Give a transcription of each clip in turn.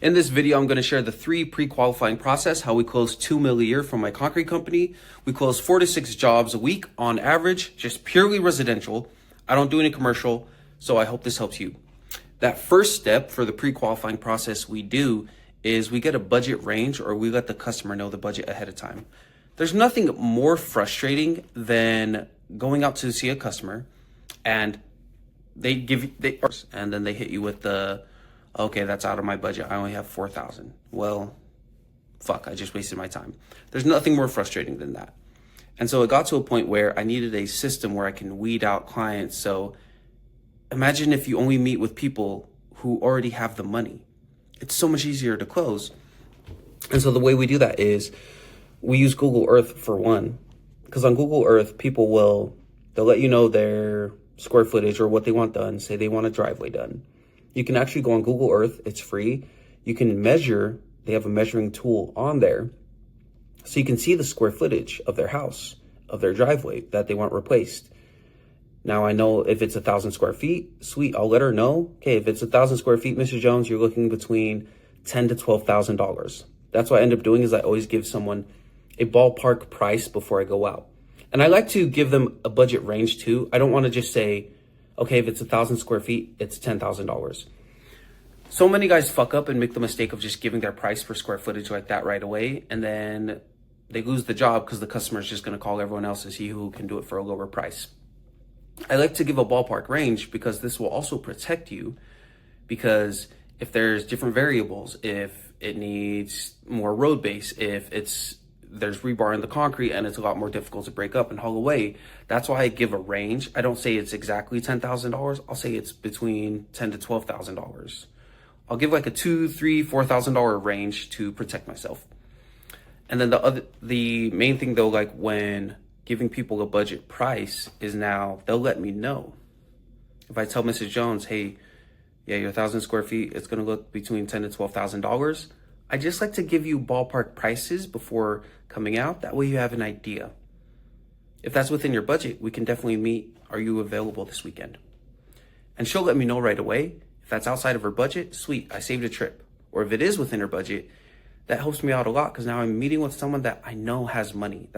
In this video, I'm going to share the 3 pre-qualifying process, how we close 2 mil a year from my concrete company. We close 4 to 6 jobs a week on average, just purely residential. I don't do any commercial, so I hope this helps you. That first step for the pre-qualifying process we do is we get a budget range, or we let the customer know the budget ahead of time. There's nothing more frustrating than going out to see a customer and and then they hit you with the, okay, that's out of my budget. I only have 4,000. Well, fuck, I just wasted my time. There's nothing more frustrating than that. And so it got to a point where I needed a system where I can weed out clients. So imagine if you only meet with people who already have the money. It's so much easier to close. And so the way we do that is we use Google Earth for one, because on Google Earth, they'll let you know their square footage or what they want done. Say they want a driveway done. You can actually go on Google Earth. It's free. You can measure. They have a measuring tool on there. So you can see the square footage of their house, of their driveway that they want replaced. Now I know if it's 1,000 square feet, sweet, I'll let her know. Okay, if it's 1,000 square feet, Mr. Jones, you're looking between $10,000 to $12,000. That's what I end up doing is I always give someone a ballpark price before I go out. And I like to give them a budget range too. I don't want to just say, okay, if it's 1,000 square feet, it's $10,000. So many guys fuck up and make the mistake of just giving their price per square footage like that right away. And then they lose the job because the customer is just going to call everyone else to see who can do it for a lower price. I like to give a ballpark range because this will also protect you, because if there's different variables, if it needs more road base, if there's rebar in the concrete and it's a lot more difficult to break up and haul away. That's why I give a range. I don't say it's exactly $10,000. I'll say it's between $10,000 to $12,000. I'll give like a $2,000, $3,000, $4,000 range to protect myself. And then the main thing though, like when giving people a budget price is now they'll let me know. If I tell Mrs. Jones, hey, yeah, your 1,000 square feet, it's going to look between $10,000 to $12,000. I just like to give you ballpark prices before coming out. That way you have an idea. If that's within your budget, we can definitely meet. Are you available this weekend? And she'll let me know right away. If that's outside of her budget, sweet, I saved a trip. Or if it is within her budget, that helps me out a lot because now I'm meeting with someone that I know has money.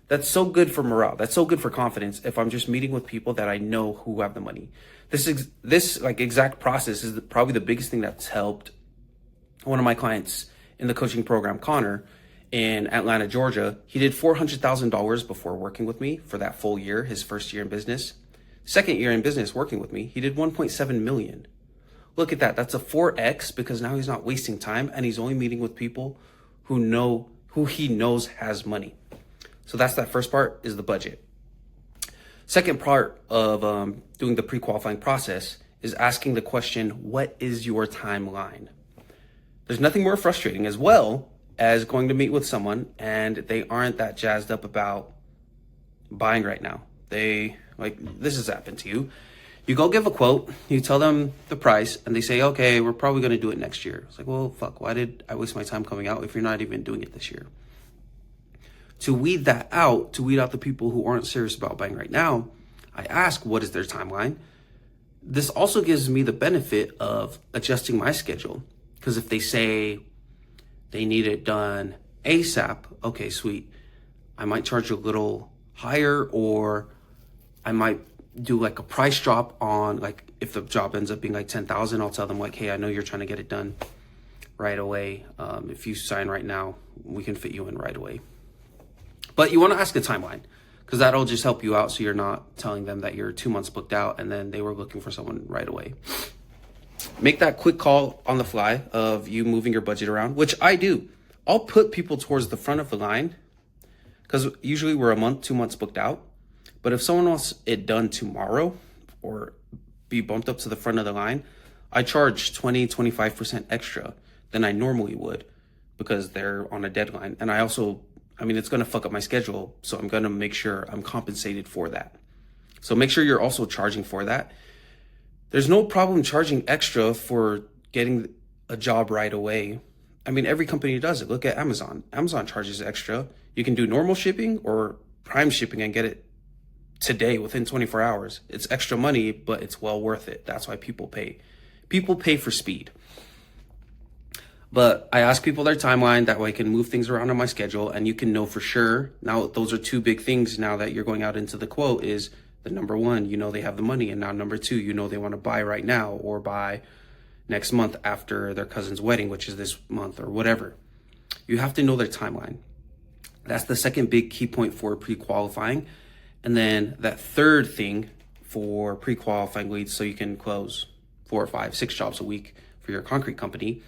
That's so good for morale. That's so good for confidence if I'm just meeting with people that I know who have the money. This like exact process is probably the biggest thing that's helped one of my clients in the coaching program, Connor, in Atlanta, Georgia. He did $400,000 before working with me for that full year, his first year in business. Second year in business working with me, he did 1.7 million. Look at that. That's a 4X because now he's not wasting time and he's only meeting with people who he knows has money. So that's that first part is the budget. Second part of doing the pre-qualifying process is asking the question, what is your timeline? There's nothing more frustrating as well as going to meet with someone and they aren't that jazzed up about buying right now. This has happened to you. You go give a quote, you tell them the price and they say, okay, we're probably going to do it next year. It's like, well, fuck, why did I waste my time coming out if you're not even doing it this year? To weed out the people who aren't serious about buying right now, I ask, what is their timeline? This also gives me the benefit of adjusting my schedule. Because if they say they need it done ASAP, okay, sweet. I might charge a little higher, or I might do like a price drop on, like if the job ends up being like 10,000, I'll tell them like, hey, I know you're trying to get it done right away. If you sign right now, we can fit you in right away. But you want to ask a timeline because that'll just help you out. So you're not telling them that you're 2 months booked out and then they were looking for someone right away. Make that quick call on the fly of you moving your budget around, which I do. I'll put people towards the front of the line because usually we're a month, 2 months booked out. But if someone wants it done tomorrow or be bumped up to the front of the line, I charge 20, 25% extra than I normally would because they're on a deadline. And it's going to fuck up my schedule. So I'm going to make sure I'm compensated for that. So make sure you're also charging for that. There's no problem charging extra for getting a job right away. Every company does it. Look at Amazon. Amazon charges extra. You can do normal shipping or prime shipping and get it today within 24 hours. It's extra money, but it's well worth it. That's why people pay. People pay for speed. But I ask people their timeline. That way I can move things around on my schedule, and you can know for sure. Now, those are two big things now that you're going out into the quote is the number one, you know, they have the money. And now number two, you know, they want to buy right now or buy next month after their cousin's wedding, which is this month or whatever. You have to know their timeline. That's the second big key point for pre-qualifying. And then that third thing for pre-qualifying leads, so you can close 4 or 5, 6 jobs a week for your concrete company,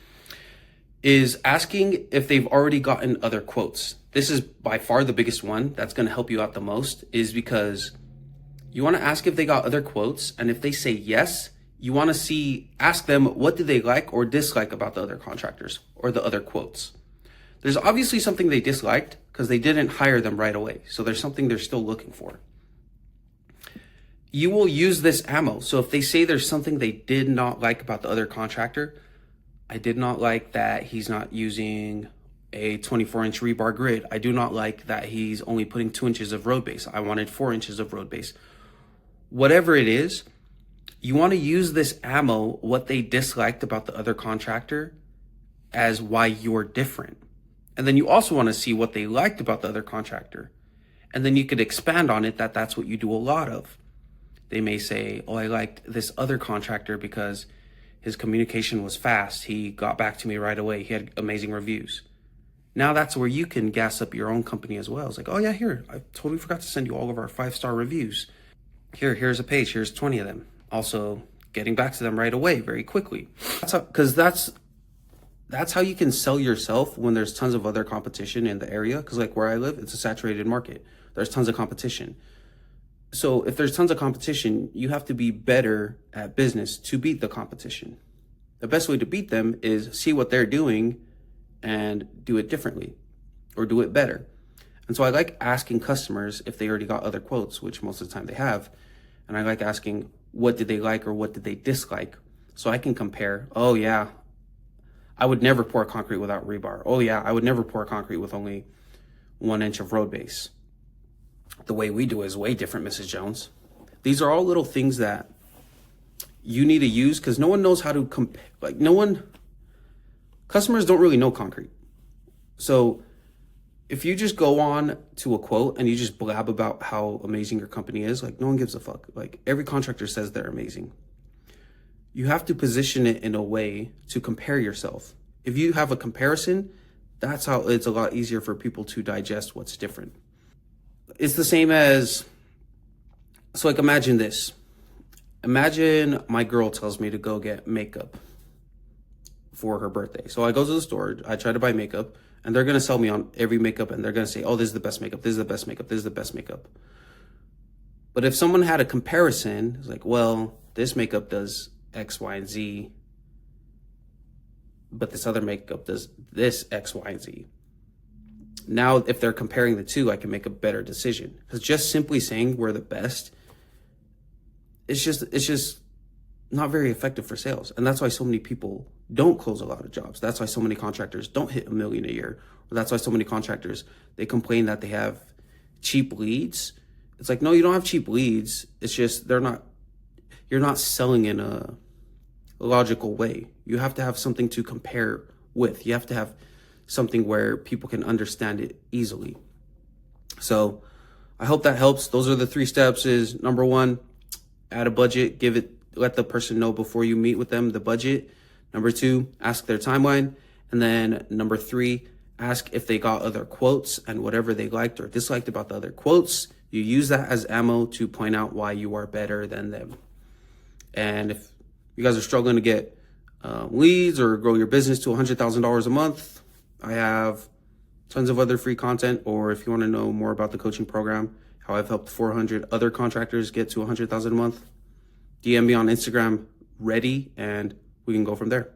is asking if they've already gotten other quotes. This is by far the biggest one that's going to help you out the most, is because you want to ask if they got other quotes. And if they say yes, you want to ask them, what do they like or dislike about the other contractors or the other quotes? There's obviously something they disliked because they didn't hire them right away. So there's something they're still looking for. You will use this ammo. So if they say there's something they did not like about the other contractor, I did not like that he's not using a 24-inch rebar grid. I do not like that he's only putting 2 inches of road base. I wanted 4 inches of road base. Whatever it is, you want to use this ammo, what they disliked about the other contractor, as why you're different. And then you also want to see what they liked about the other contractor. And then you could expand on it, that's what you do a lot of. They may say, oh, I liked this other contractor because his communication was fast. He got back to me right away. He had amazing reviews. Now that's where you can gas up your own company as well. It's like, oh yeah, here, I totally forgot to send you all of our 5-star reviews. Here's a page, here's 20 of them. Also getting back to them right away, very quickly. That's how you can sell yourself when there's tons of other competition in the area. Because like where I live, it's a saturated market. There's tons of competition. So if there's tons of competition, you have to be better at business to beat the competition. The best way to beat them is see what they're doing and do it differently or do it better. And so I like asking customers if they already got other quotes, which most of the time they have. And I like asking, what did they like or what did they dislike? So I can compare, oh yeah, I would never pour concrete without rebar. Oh yeah, I would never pour concrete with only 1 inch of road base. The way we do it is way different, Mrs. Jones. These are all little things that you need to use because no one knows how to compare. Customers don't really know concrete. So if you just go on to a quote and you just blab about how amazing your company is, like no one gives a fuck. Like every contractor says they're amazing. You have to position it in a way to compare yourself. If you have a comparison, that's how it's a lot easier for people to digest what's different. It's the same as, so like imagine this. Imagine my girl tells me to go get makeup for her birthday. So I go to the store, I try to buy makeup, and they're going to sell me on every makeup, and they're going to say, oh, this is the best makeup, this is the best makeup, this is the best makeup. But if someone had a comparison, it's like, well, this makeup does X, Y, and Z, but this other makeup does this X, Y, and Z. Now, if they're comparing the two, I can make a better decision. Because just simply saying we're the best, it's just not very effective for sales. And that's why so many people don't close a lot of jobs. That's why so many contractors don't hit $1 million a year. Or that's why so many contractors, they complain that they have cheap leads. It's like, no, you don't have cheap leads. It's just you're not selling in a logical way. You have to have something to compare with. You have to have something where people can understand it easily. So I hope that helps. Those are the 3 steps. Is number 1, add a budget, let the person know before you meet with them the budget. Number 2, ask their timeline. And then number 3, ask if they got other quotes, and whatever they liked or disliked about the other quotes, you use that as ammo to point out why you are better than them. And if you guys are struggling to get leads or grow your business to $100,000 a month, I have tons of other free content. Or if you want to know more about the coaching program, how I've helped 400 other contractors get to $100,000 a month, DM me on Instagram, ready, and we can go from there.